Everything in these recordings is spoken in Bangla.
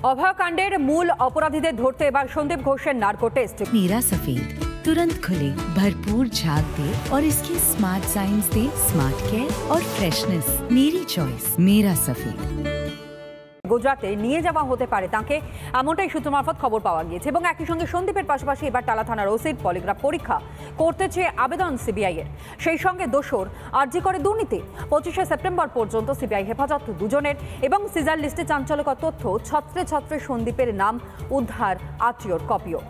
অভয়কাণ্ডের মূল অপরাধীদের ধরতে এবার সন্দীপ ঘোষের নার্কো টেস্ট। मेरा सफेद तुरंत खुले, भरपूर झाग दे और इसके स्मार्ट साइंस दे स्मार्ट केयर और फ्रेशनेस। मेरी चॉइस मेरा सफेद। গুজরাটে নিয়ে যাওয়া হতে পারে তাকে, এমনটাই সূত্র মারফত খবর পাওয়া গিয়েছে। এবং একই সঙ্গে সন্দীপের পাশাপাশি এবার টালা থানার ওসির পলিগ্রাফ পরীক্ষা করতে চেয়ে আবেদন সিবিআই এর। সেই সঙ্গে দোষর আরজি করে দুর্নীতি। 25শে সেপ্টেম্বর পর্যন্ত সিবিআই হেফাজত দুজনের এবং সিজার লিস্টে চাঞ্চল্যকর তথ্য, ছত্রে ছত্রে সন্দীপের নাম উদ্ধার, আত্মীয়র কপিও।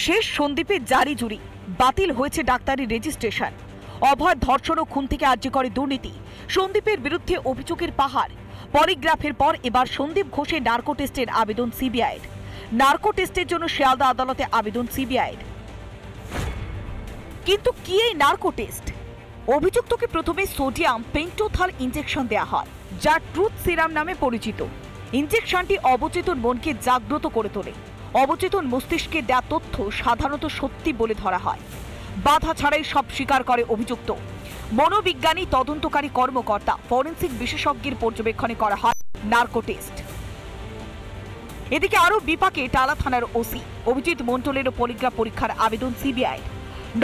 শেষ সন্দীপের জারি জুরি, বাতিল হয়েছে ডাক্তারি রেজিস্ট্রেশন। অভয় ধর্ষণ ও খুন থেকে আর্জি করে দুর্নীতি, সন্দীপের বিরুদ্ধে অভিযোগের পাহাড়। পলিগ্রাফের পর এবার সন্দীপ ঘোষের নার্কো টেস্টের আবেদন সিবিআইয়ের। নার্কো টেস্টের জন্য শিয়ালদা আদালতে আবেদন সিবিআইয়ের। কিন্তু কি এই নার্কো টেস্ট? অভিযুক্তকে প্রথমে সোডিয়াম পেন্টোথাল ইনজেকশন দেওয়া হয়, যা ট্রুথ সিরাম নামে পরিচিত। ইনজেকশনটি অবচেতন মনকে জাগ্রত করে তোলে। অবচেতন মস্তিষ্কে দেয়া তথ্য সাধারণত সত্যি বলে ধরা হয়। বাধা ছাড়াই সব স্বীকার করে অভিযুক্ত। মনোবিজ্ঞানী, তদন্তকারী কর্মকর্তা, ফরেনসিক বিশেষজ্ঞের পর্যবেক্ষণে করা হয় নার্কো টেস্ট। এদিকে আরো বিপাকে টালা থানার ওসি অভিজিৎ মণ্ডলের পলিগ্রাফ পরীক্ষার আবেদন সিবিআই।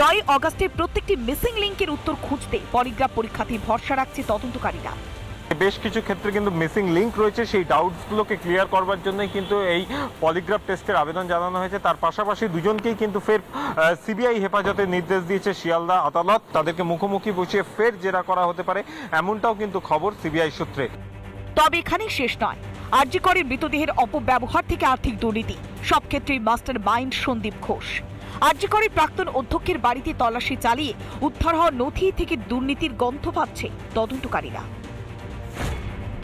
9 আগস্টের প্রত্যেকটি মিসিং লিঙ্কের উত্তর খুঁজতে পলিগ্রাফ পরীক্ষাতে ভরসা রাখছে তদন্তকারীরা। বেশ কিছু ক্ষেত্রে কিন্তু মিসিং লিঙ্ক রয়েছে, সেই ডাউটসগুলোকে ক্লিয়ার করবার জন্যই কিন্তু এই পলিগ্রাফ টেস্টের আবেদন জানানো হয়েছে। তার পাশাপাশি দুজনকেই কিন্তু ফের সিবিআই হেফাজতের নির্দেশ দিয়েছে শিয়ালদা আদালত। তাদেরকে মুখোমুখি বসিয়ে ফের জেরা করা হতে পারে, এমনটাও কিন্তু খবর সিবিআই সূত্রে। তবে এখানেই শেষ নয়। আরজি করের মৃতদেহের অপব্যবহার থেকে আর্থিক দুর্নীতি, সব ক্ষেত্রেই মাস্টার মাইন্ড সন্দীপ ঘোষ। আরজি করের প্রাক্তন অধ্যক্ষের বাড়িতে তল্লাশি চালিয়ে উদ্ধার হওয়া নথি থেকে দুর্নীতির গন্ধ পাচ্ছে তদন্তকারীরা।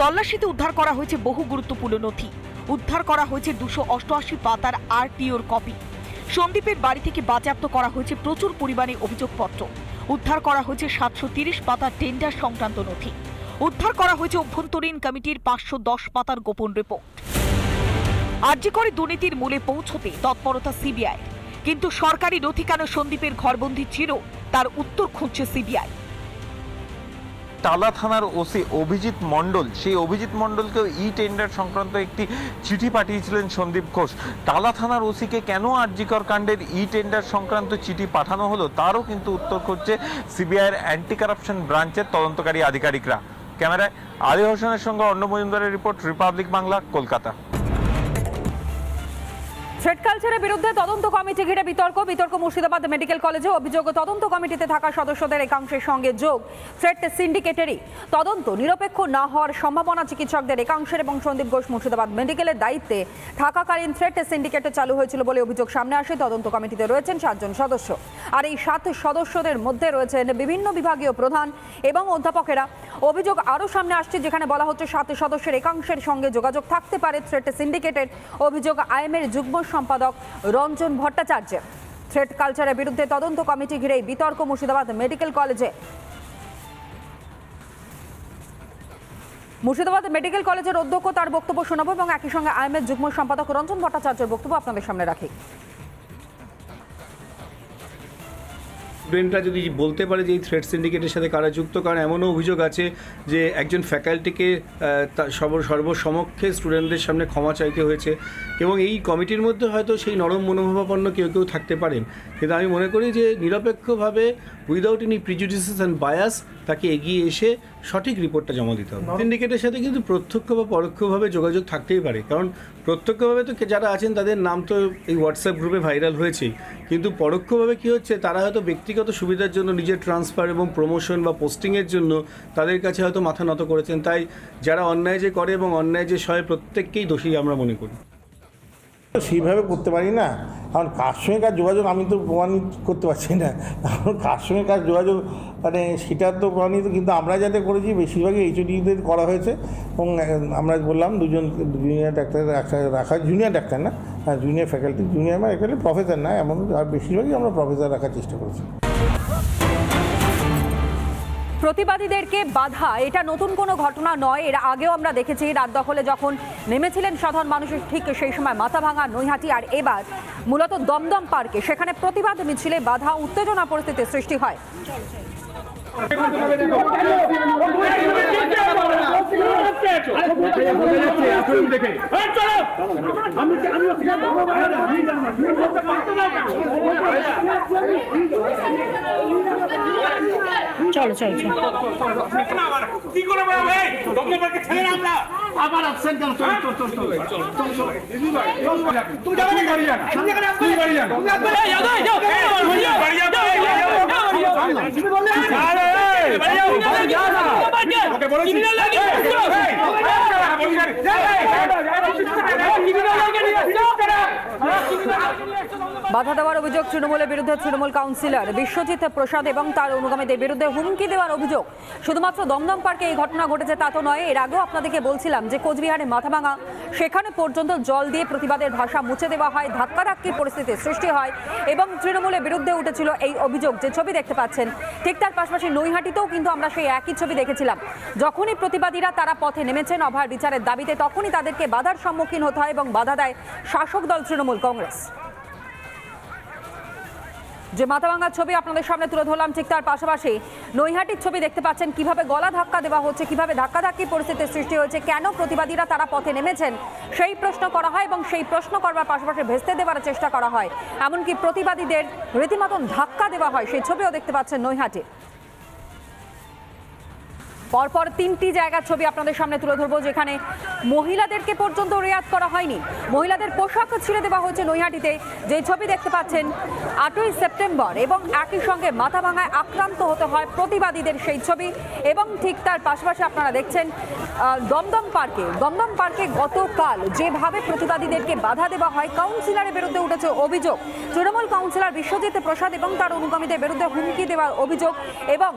তল্লাশিতে উদ্ধার করা হয়েছে বহু গুরুত্বপূর্ণ নথি। উদ্ধার করা হয়েছে 288 পাতার আরটিওর কপি। সন্দীপের বাড়ি থেকে বাজেয়াপ্ত করা হয়েছে প্রচুর পরিমাণে অভিযোগপত্র। উদ্ধার করা হয়েছে 730 পাতার টেন্ডার সংক্রান্ত নথি। উদ্ধার করা হয়েছে অভ্যন্তরীণ কমিটির 510 পাতার গোপন রিপোর্ট। আরজি করে দুর্নীতির মূলে পৌঁছতে তৎপরতা সিবিআই। কিন্তু সরকারি নথি কেন সন্দীপের ঘরবন্দি ছিল, তার উত্তর খুঁজছে সিবিআই। টালা থানার ওসি অভিজিৎ মণ্ডল, সেই অভিজিৎ মণ্ডলকেও ই টেন্ডার সংক্রান্ত একটি চিঠি পাঠিয়েছিলেন সন্দীপ ঘোষ। টালা থানার ওসিকে কেন আরজিকর কাণ্ডের ই টেন্ডার সংক্রান্ত চিঠি পাঠানো হলো, তারও কিন্তু উত্তর খুঁজছে সিবিআইয়ের অ্যান্টি কারাপশন ব্রাঞ্চের তদন্তকারী আধিকারিকরা। ক্যামেরায় আলী হোসেনের সঙ্গে অর্ণ মজুমদারের report, Republic Bangla, Kolkata. Thread কালচারের বিরুদ্ধে তদন্ত কমিটি ঘিরে বিতর্ক মুর্শিদাবাদ মেডিকেল কলেজে। অভিযোগ, তদন্ত কমিটিতে থাকা সদস্যদের একাংশের সঙ্গে যোগ থ্রেড সিন্ডিকেটেরই। তদন্ত নিরপেক্ষ না হওয়ার সম্ভাবনা চিকিৎসকদের একাংশের এবং সন্দীপ ঘোষ মুর্শিদাবাদ মেডিকেলের দায়িত্বে থাকাকালীন থ্রেড সিন্ডিকেটে চালু হয়েছিল বলে অভিযোগ সামনে আসে। তদন্ত কমিটিতে রয়েছেন 7 জন সদস্য, আর এই 7 সদস্যদের মধ্যে রয়েছেন বিভিন্ন বিভাগীয় প্রধান এবং অধ্যাপকেরা। অভিযোগ আরও সামনে আসছে, যেখানে বলা হচ্ছে 7 সদস্যের একাংশের সঙ্গে যোগাযোগ থাকতে পারে থ্রেড সিন্ডিকেটের। অভিযোগ আইএমএর যুগ্ম সম্পাদক রঞ্জন ভট্টাচার্যের। থ্রেড কালচারের বিরুদ্ধে তদন্ত কমিটি ঘিরে বিতর্ক মুর্শিদাবাদ মেডিকেল কলেজে। মুর্শিদাবাদ মেডিকেল কলেজের অধ্যক্ষ, তার বক্তব্য শোনাবো এবং একই সঙ্গে আইএমএর যুগ্ম সম্পাদক রঞ্জন ভট্টাচার্যের বক্তব্য আপনাদের সামনে রাখি। স্টুডেন্টরা যদি বলতে পারে যে এই থ্রেড সিন্ডিকেটের সাথে কারা যুক্ত, কারণ এমনও অভিযোগ আছে যে একজন ফ্যাকাল্টিকে সর্বসমক্ষে স্টুডেন্টদের সামনে ক্ষমা চাইতে হয়েছে, এবং এই কমিটির মধ্যে হয়তো সেই নরম মনোভাবাপন্ন কেউ থাকতে পারেন। কিন্তু আমি মনে করি যে নিরপেক্ষভাবে উইদাউট এনি প্রিজুডিসেস অ্যান্ড বায়াস তাকে এগিয়ে এসে সঠিক রিপোর্টটা জমা দিতে হবে। সিন্ডিকেটের সাথে কিন্তু প্রত্যক্ষ বা পরোক্ষভাবে যোগাযোগ থাকতেই পারে, কারণ প্রত্যক্ষভাবে তো যারা আছেন তাদের নাম তো এই হোয়াটসঅ্যাপ গ্রুপে ভাইরাল হয়েছেই, কিন্তু পরোক্ষভাবে কী হচ্ছে, তারা হয়তো ব্যক্তিগত সুবিধার জন্য নিজের ট্রান্সফার এবং প্রমোশন বা পোস্টিংয়ের জন্য তাদের কাছে হয়তো মাথা নত করেছেন। তাই যারা অন্যায় যে করে এবং অন্যায় যে সয়, প্রত্যেককেই দোষী আমরা মনে করি। সেইভাবে করতে পারি না, কারণ কার সঙ্গে কার যোগাযোগ আমি তো প্রমাণিত করতে পারছি না। কারণ কার সঙ্গে কার যোগাযোগ মানে সেটা তো প্রমাণিত, কিন্তু আমরা যাতে করেছি বেশিরভাগই এইচওডিদের করা হয়েছে। এবং আমরা বললাম 2 জন জুনিয়র ডাক্তার রাখা, জুনিয়র ডাক্তার না, জুনিয়র ফ্যাকাল্টি, জুনিয়র মানে এখানে প্রফেসর না এমন, আর বেশিরভাগই আমরা প্রফেসর রাখার চেষ্টা করেছি। প্রতিবাদীদেরকে বাধা এটা নতুন কোনো ঘটনা নয়। এর আগেও আমরা দেখেছি রাত দখলে যখন নেমেছিলেন সাধারণ মানুষের ঠিক সেই সময় মাথাভাঙা, নৈহাটি, আর এবার মূলত দমদম পার্কে সেখানে প্রতিবাদ মিছিলে বাধা, উত্তেজনা পরিস্থিতির সৃষ্টি হয়। চলো চলো চলো কি করে ভাই ডক্টরকে ছেড়ে আমরা আবার অ্যাবসেন্ট কেন চল তুই যাবি বাড়ি যা তুই বাড়ি যা এই যাও যাও বাড়ি যা আরে বাড়ি যা ওকে বলেছি কি লাগে বাধা দেওয়ার অভিযোগ তৃণমূলের বিরুদ্ধে। তৃণমূল কাউন্সিলর বিশ্বজিৎ প্রসাদ এবং তার অনুগামীদের বিরুদ্ধে হুমকি দেওয়ার অভিযোগ। শুধুমাত্র দমদম পার্কে এই ঘটনা ঘটেছে তা তো নয়। এর আগেও আপনাদেরকে বলছিলাম যে কোচবিহারে মাথাভাঙা সেখানে পর্যন্ত জল দিয়ে প্রতিবাদের ভাষা মুছে দেওয়া হয়, ধাক্কাধাক্কির পরিস্থিতির সৃষ্টি হয় এবং তৃণমূলের বিরুদ্ধে উঠেছিল এই অভিযোগ। যে ছবি দেখতে পাচ্ছেন ঠিক তার পাশাপাশি নৈহাটিতেও কিন্তু আমরা সেই একই ছবি দেখেছিলাম। যখনই প্রতিবাদীরা তারা পথে নেমেছেন অভয়ার বিচারের দাবিতে, তখনই তাদেরকে বাধার সম্মুখীন হতে হয় এবং বাধা দেয় শাসক দল তৃণমূল কংগ্রেস। যে মাথাভাঙার ছবি আপনাদের সামনে তুলে ধরলাম, ঠিক তার পাশাপাশি নৈহাটির ছবি দেখতে পাচ্ছেন কিভাবে গলা ধাক্কা দেওয়া হচ্ছে, কিভাবে ধাক্কাধাক্কির পরিস্থিতির সৃষ্টি হয়েছে, কেন প্রতিবাদীরা তারা পথে নেমেছেন সেই প্রশ্ন করা হয় এবং সেই প্রশ্ন করবার পাশাপাশি ভেস্তে দেওয়ার চেষ্টা করা হয়। এমনকি প্রতিবাদীদের রীতিমতন ধাক্কা দেওয়া হয়, সেই ছবিও দেখতে পাচ্ছেন নৈহাটি। পরপর তিনটি জায়গার ছবি আপনাদের সামনে তুলে ধরবো যেখানে মহিলাদেরকে পর্যন্ত রেয়াত করা হয়নি, মহিলাদের পোশাক ছিঁড়ে দেওয়া হয়েছে নৈহাটিতে। যে ছবি দেখতে পাচ্ছেন 8ই সেপ্টেম্বর এবং একই সঙ্গে মাথাভাঙায় আক্রান্ত হতে হয় প্রতিবাদীদের সেই ছবি। এবং ঠিক তার পাশাপাশি আপনারা দেখছেন দমদম পার্কে গতকাল যেভাবে প্রতিবাদীদেরকে বাধা দেওয়া হয়, কাউন্সিলরের বিরুদ্ধে উঠেছে অভিযোগ। তৃণমূল কাউন্সিলর বিশ্বজিৎ প্রসাদ এবং তার অনুগামীদের বিরুদ্ধে হুমকি দেওয়ার অভিযোগ। এবং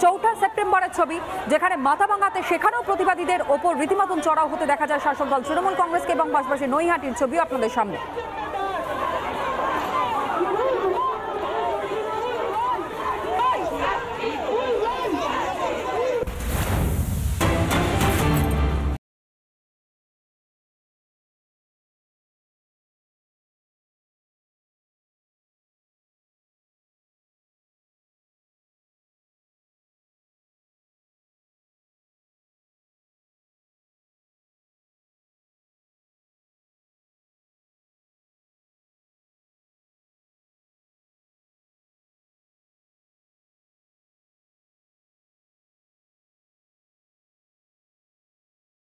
4 সেপ্টেম্বরের ছবি যেখানে মাথাভাঙাতে সেখানেও প্রতিবাদীদের ওপর রীতিমতন চড়াও হতে দেখা যায় শাসক দল তৃণমূল কংগ্রেসকে এবং পাশাপাশি নৈহাটির ছবিও আপনাদের সামনে।